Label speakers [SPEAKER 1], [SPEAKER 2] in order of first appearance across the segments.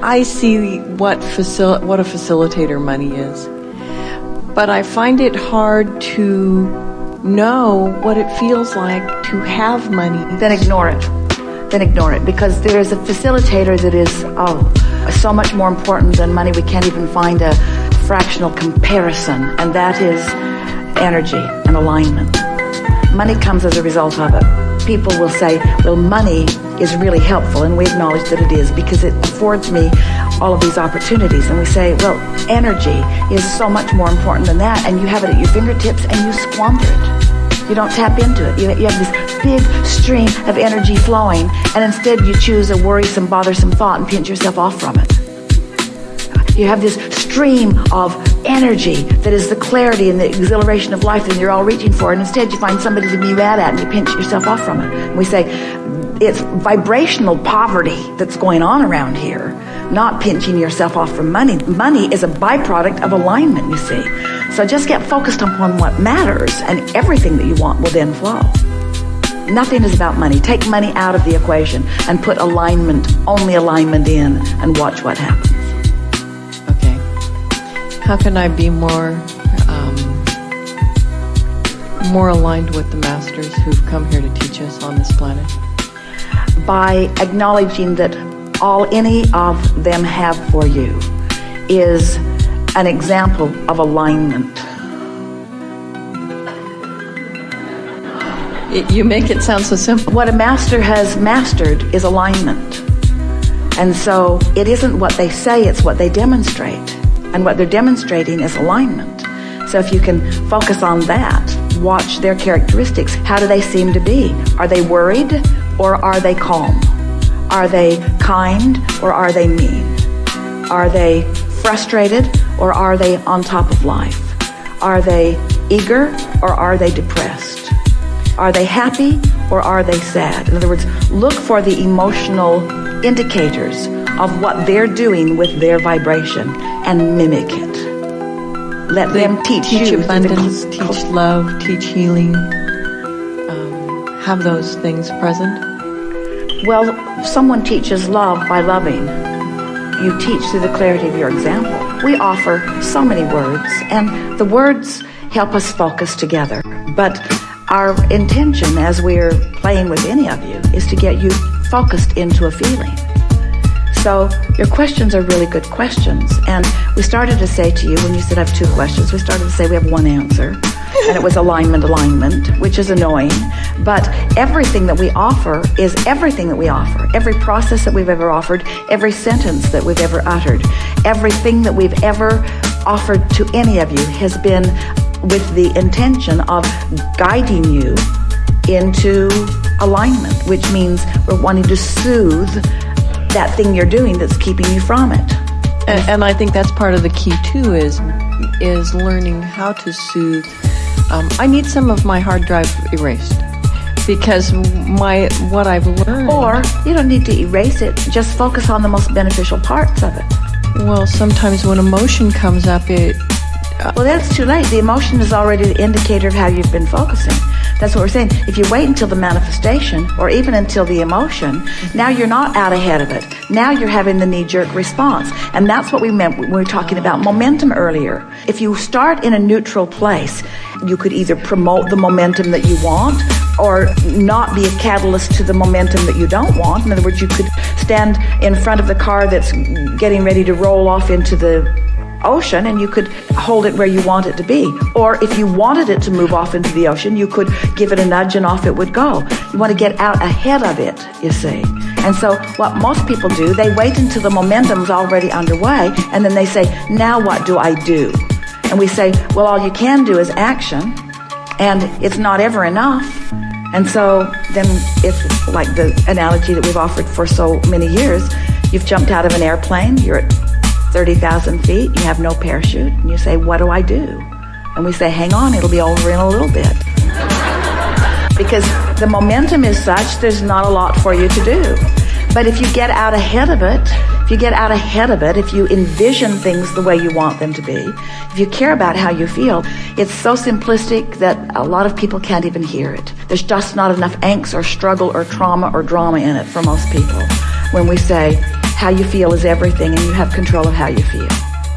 [SPEAKER 1] I see what a facilitator money is, but I find it hard to know what it feels like to have money.
[SPEAKER 2] Then ignore it. Because there is a facilitator that is so much more important than money. We can't even find a fractional comparison, and that is energy and alignment. Money comes as a result of it. People will say, well, money is really helpful, and we acknowledge that it is because it affords me all of these opportunities. And we say, well, energy is so much more important than that, and you have it at your fingertips and you squander it. You don't tap into it. You have this big stream of energy flowing, and instead you choose a worrisome, bothersome thought and pinch yourself off from it. You have this stream of energy that is the clarity and the exhilaration of life that you're all reaching for, and instead you find somebody to be mad at and you pinch yourself off from it. And we say, it's vibrational poverty that's going on around here, not pinching yourself off from money. Money is a byproduct of alignment, you see. So just get focused upon what matters, and everything that you want will then flow. Nothing is about money. Take money out of the equation and put alignment, only alignment in, and watch what happens.
[SPEAKER 1] Okay. How can I be more aligned with the masters who've come here to teach us on this planet?
[SPEAKER 2] By acknowledging that all any of them have for you is an example of alignment.
[SPEAKER 1] You make it sound so simple.
[SPEAKER 2] What a master has mastered is alignment. And so it isn't what they say, it's what they demonstrate. And what they're demonstrating is alignment. So if you can focus on that, watch their characteristics. How do they seem to be? Are they worried or are they calm? Are they kind or are they mean? Are they frustrated or are they on top of life? Are they eager or are they depressed? Are they happy or are they sad? In other words, look for the emotional indicators of what they're doing with their vibration and mimic it. Let them teach you.
[SPEAKER 1] Abundance, teach love, teach healing. Have those things present.
[SPEAKER 2] Well, someone teaches love by loving. You teach through the clarity of your example. We offer so many words, and the words help us focus together. But our intention as we're playing with any of you is to get you focused into a feeling. So your questions are really good questions. And we started to say to you, when you said I have two questions, we started to say we have one answer. And it was alignment, which is annoying. But everything that we offer is everything that we offer. Every process that we've ever offered, every sentence that we've ever uttered, everything that we've ever offered to any of you has been with the intention of guiding you into alignment, which means we're wanting to soothe that thing you're doing that's keeping you from it.
[SPEAKER 1] And I think that's part of the key too, is learning how to soothe. I need some of my hard drive erased because what I've learned.
[SPEAKER 2] Or you don't need to erase it, just focus on the most beneficial parts of it.
[SPEAKER 1] Well, sometimes when emotion comes up,
[SPEAKER 2] well, that's too late. The emotion is already the indicator of how you've been focusing. That's what we're saying. If you wait until the manifestation or even until the emotion, now you're not out ahead of it. Now you're having the knee-jerk response. And that's what we meant when we were talking about momentum earlier. If you start in a neutral place, you could either promote the momentum that you want or not be a catalyst to the momentum that you don't want. In other words, you could stand in front of the car that's getting ready to roll off into the ocean and you could hold it where you want it to be. Or if you wanted it to move off into the ocean, you could give it a nudge and off it would go. You want to get out ahead of it, you see. And so what most people do, they wait until the momentum's already underway and then they say, now what do I do? And we say, well, all you can do is action, and it's not ever enough. And so then it's like the analogy that we've offered for so many years. You've jumped out of an airplane, you're at 30,000 feet, you have no parachute, and you say, what do I do? And we say, hang on, it'll be over in a little bit. Because the momentum is such, there's not a lot for you to do. But if you get out ahead of it, if you envision things the way you want them to be, if you care about how you feel, it's so simplistic that a lot of people can't even hear it. There's just not enough angst or struggle or trauma or drama in it for most people. When we say, how you feel is everything, and you have control of how you feel.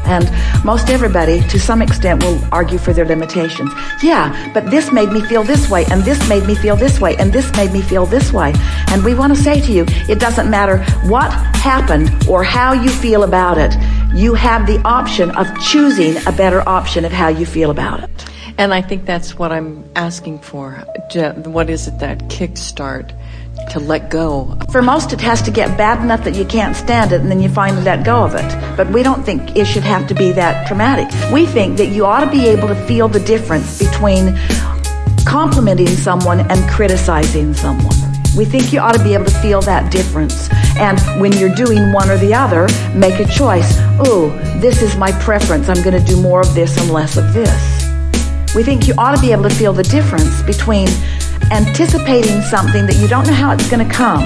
[SPEAKER 2] And most everybody, to some extent, will argue for their limitations. Yeah, but this made me feel this way, and this made me feel this way, and this made me feel this way. And we want to say to you, it doesn't matter what happened or how you feel about it. You have the option of choosing a better option of how you feel about it.
[SPEAKER 1] And I think that's what I'm asking for. What is it, that kickstart to let go?
[SPEAKER 2] For most, it has to get bad enough that you can't stand it, and then you finally let go of it. But we don't think it should have to be that traumatic. We think that you ought to be able to feel the difference between complimenting someone and criticizing someone. We think you ought to be able to feel that difference. And when you're doing one or the other, make a choice. Oh, this is my preference. I'm going to do more of this and less of this. We think you ought to be able to feel the difference between anticipating something that you don't know how it's going to come,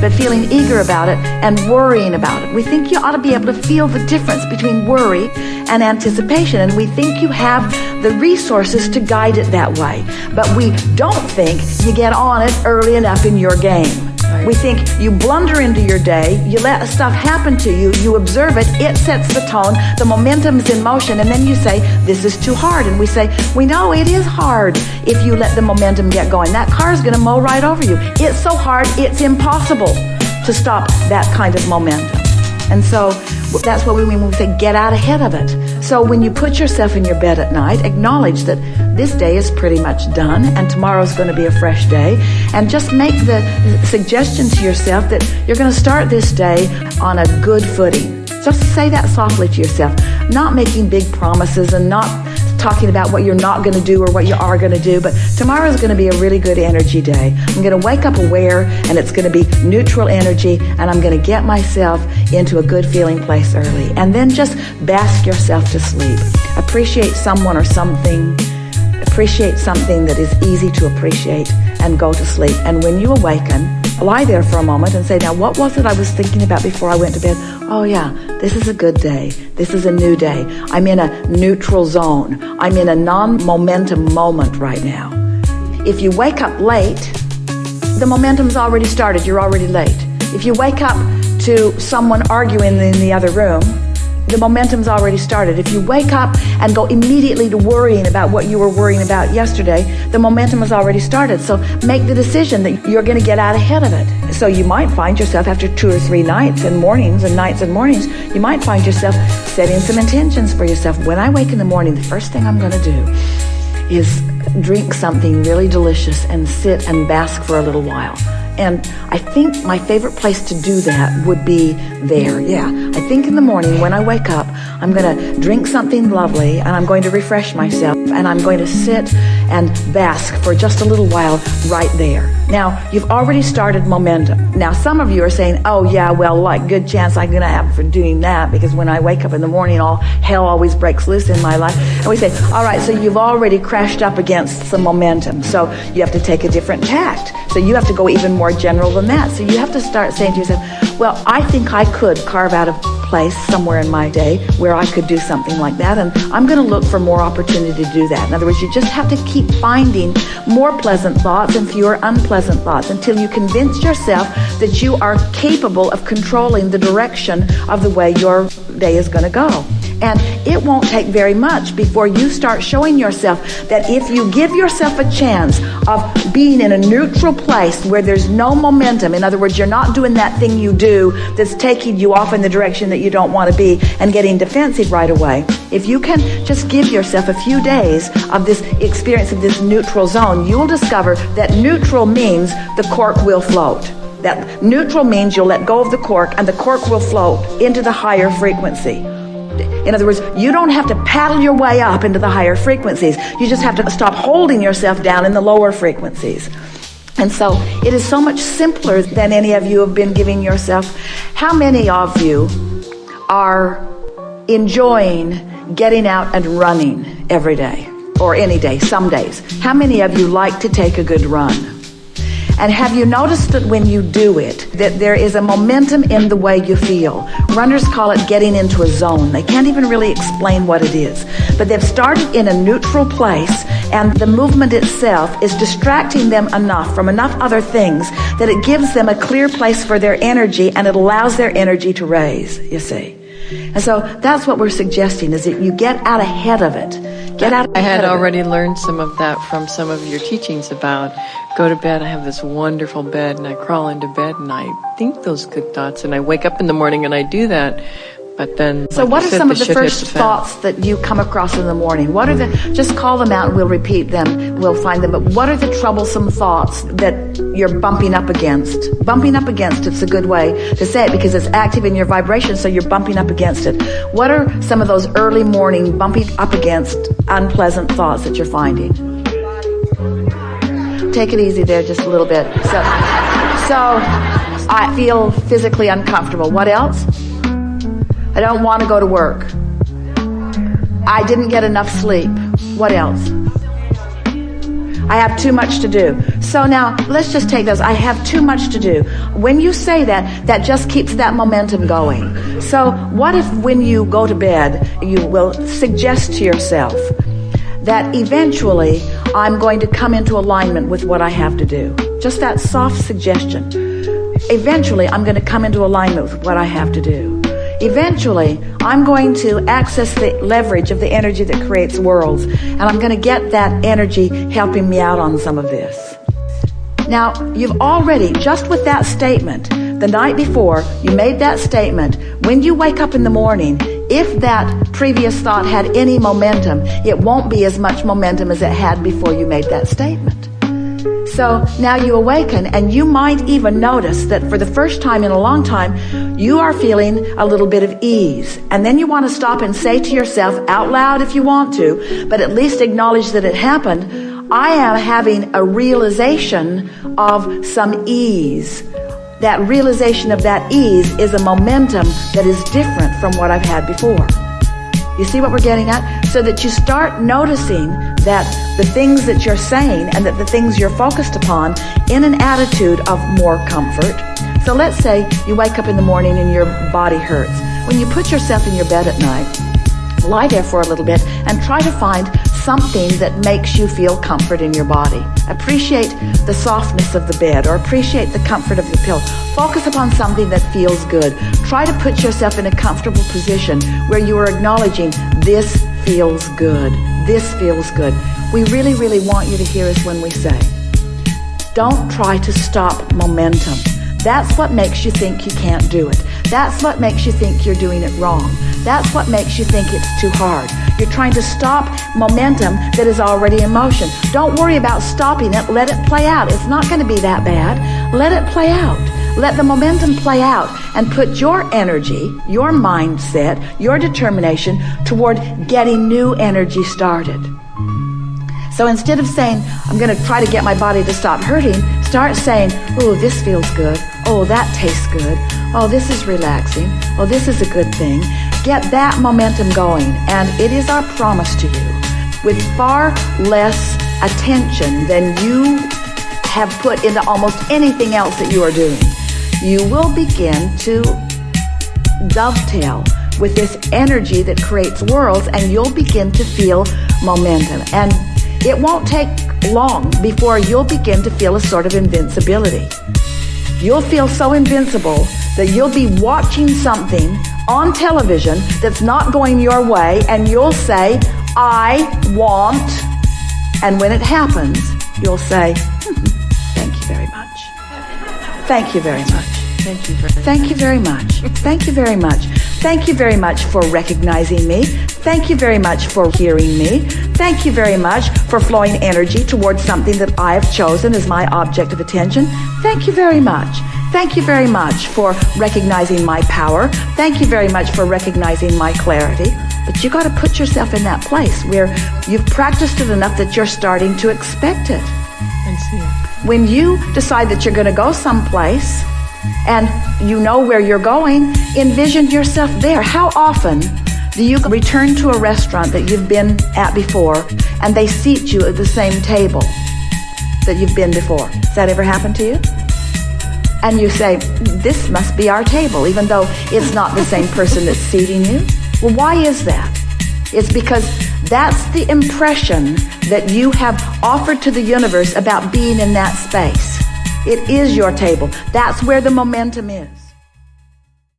[SPEAKER 2] but feeling eager about it and worrying about it. We think you ought to be able to feel the difference between worry and anticipation, and we think you have the resources to guide it that way. But we don't think you get on it early enough in your game. Right. We think you blunder into your day, you let stuff happen to you, you observe it, it sets the tone, the momentum's in motion, and then you say, this is too hard. And we say, we know it is hard if you let the momentum get going. That car's going to mow right over you. It's so hard, it's impossible to stop that kind of momentum. And so that's what we mean when we say get out ahead of it. So when you put yourself in your bed at night, acknowledge that this day is pretty much done and tomorrow's going to be a fresh day. And just make the suggestion to yourself that you're going to start this day on a good footing. Just say that softly to yourself, not making big promises and not talking about what you're not going to do or what you are going to do, but tomorrow is going to be a really good energy day. I'm going to wake up aware, and it's going to be neutral energy, and I'm going to get myself into a good feeling place early. And then just bask yourself to sleep. Appreciate someone or something. Appreciate something that is easy to appreciate, and go to sleep. And when you awaken, lie there for a moment and say, now what was it I was thinking about before I went to bed? Oh yeah, this is a good day. This is a new day. I'm in a neutral zone. I'm in a non-momentum moment right now. If you wake up late, the momentum's already started. You're already late. If you wake up to someone arguing in the other room, the momentum's already started. If you wake up and go immediately to worrying about what you were worrying about yesterday, the momentum has already started. So make the decision that you're going to get out ahead of it. So you might find yourself after 2 or 3 nights and mornings, you might find yourself setting some intentions for yourself. When I wake in the morning, the first thing I'm going to do is drink something really delicious and sit and bask for a little while. And I think my favorite place to do that would be there. Yeah, I think in the morning when I wake up, I'm going to drink something lovely and I'm going to refresh myself and I'm going to sit and bask for just a little while right there. Now, you've already started momentum. Now, some of you are saying, oh yeah, well, like good chance I'm going to have for doing that because when I wake up in the morning, all hell always breaks loose in my life. And we say, all right, so you've already crashed up against some momentum. So you have to take a different tact. So you have to go even more general than that. So you have to start saying to yourself, well, I think I could carve out a place somewhere in my day where I could do something like that, and I'm going to look for more opportunity to do that. In other words, you just have to keep finding more pleasant thoughts and fewer unpleasant thoughts until you convince yourself that you are capable of controlling the direction of the way your day is going to go. And it won't take very much before you start showing yourself that if you give yourself a chance of being in a neutral place where there's no momentum, in other words, you're not doing that thing you do that's taking you off in the direction that you don't want to be and getting defensive right away. If you can just give yourself a few days of this experience of this neutral zone, you'll discover that neutral means the cork will float. That neutral means you'll let go of the cork and the cork will float into the higher frequency. In other words, you don't have to paddle your way up into the higher frequencies. You just have to stop holding yourself down in the lower frequencies. And so it is so much simpler than any of you have been giving yourself. How many of you are enjoying getting out and running every day or any day, some days? How many of you like to take a good run? And have you noticed that when you do it, that there is a momentum in the way you feel? Runners call it getting into a zone. They can't even really explain what it is. But they've started in a neutral place, and the movement itself is distracting them enough from enough other things that it gives them a clear place for their energy, and it allows their energy to raise, you see. And so that's what we're suggesting, is that you get out ahead of it. Get out
[SPEAKER 1] I
[SPEAKER 2] ahead
[SPEAKER 1] had
[SPEAKER 2] of it.
[SPEAKER 1] already learned some of that from some of your teachings about go to bed. I have this wonderful bed, and I crawl into bed, and I think those good thoughts, and I wake up in the morning, and I do that. But then,
[SPEAKER 2] So
[SPEAKER 1] like
[SPEAKER 2] what
[SPEAKER 1] you
[SPEAKER 2] are
[SPEAKER 1] said,
[SPEAKER 2] some of the
[SPEAKER 1] shit hits
[SPEAKER 2] first
[SPEAKER 1] fan.
[SPEAKER 2] thoughts that you come across in the morning? What are the, just call them out and we'll repeat them, we'll find them, but what are the troublesome thoughts that you're bumping up against? Bumping up against, it's a good way to say it because it's active in your vibration, so you're bumping up against it. What are some of those early morning bumping up against unpleasant thoughts that you're finding? Take it easy there just a little bit. So I feel physically uncomfortable. What else? I don't want to go to work. I didn't get enough sleep. What else? I have too much to do. So now, let's just take those. I have too much to do. When you say that, that just keeps that momentum going. So what if when you go to bed, you will suggest to yourself that eventually I'm going to come into alignment with what I have to do? Just that soft suggestion. Eventually, I'm going to come into alignment with what I have to do. Eventually, I'm going to access the leverage of the energy that creates worlds, and I'm going to get that energy helping me out on some of this. Now, you've already, just with that statement, the night before you made that statement, when you wake up in the morning, if that previous thought had any momentum, it won't be as much momentum as it had before you made that statement. So now you awaken, and you might even notice that for the first time in a long time, you are feeling a little bit of ease. And then you want to stop and say to yourself out loud if you want to, but at least acknowledge that it happened, I am having a realization of some ease. That realization of that ease is a momentum that is different from what I've had before. You see what we're getting at? So that you start noticing that the things that you're saying and that the things you're focused upon in an attitude of more comfort. So let's say you wake up in the morning and your body hurts. When you put yourself in your bed at night, lie there for a little bit and try to find something that makes you feel comfort in your body. Appreciate the softness of the bed or appreciate the comfort of the pillow. Focus upon something that feels good. Try to put yourself in a comfortable position where you are acknowledging this feels good. This feels good. We really, really want you to hear us when we say, don't try to stop momentum. That's what makes you think you can't do it. That's what makes you think you're doing it wrong. That's what makes you think it's too hard. You're trying to stop momentum that is already in motion. Don't worry about stopping it. Let it play out. It's not going to be that bad. Let it play out. Let the momentum play out and put your energy, your mindset, your determination toward getting new energy started. So instead of saying, I'm going to try to get my body to stop hurting, start saying, oh, this feels good. Oh, that tastes good. Oh, this is relaxing. Oh, this is a good thing. Get that momentum going. And it is our promise to you, with far less attention than you have put into almost anything else that you are doing, you will begin to dovetail with this energy that creates worlds, and you'll begin to feel momentum. And it won't take long before you'll begin to feel a sort of invincibility. You'll feel so invincible that you'll be watching something on television that's not going your way, and you'll say, I want, and when it happens, you'll say, thank you very much. Thank you very much.
[SPEAKER 1] Thank you very much.
[SPEAKER 2] Thank you very much. Thank you very much. Thank you very much for recognizing me. Thank you very much for hearing me. Thank you very much for flowing energy towards something that I have chosen as my object of attention. Thank you very much. Thank you very much for recognizing my power. Thank you very much for recognizing my clarity. But you got to put yourself in that place where you've practiced it enough that you're starting to expect it.
[SPEAKER 1] And see it.
[SPEAKER 2] When you decide that you're going to go someplace and you know where you're going, envision yourself there. How often do you return to a restaurant that you've been at before and they seat you at the same table that you've been before? Has that ever happened to you? And you say, this must be our table, even though it's not the same person that's seating you. Well, why is that? It's because That's the impression that you have offered to the universe about being in that space. It is your table. That's where the momentum is.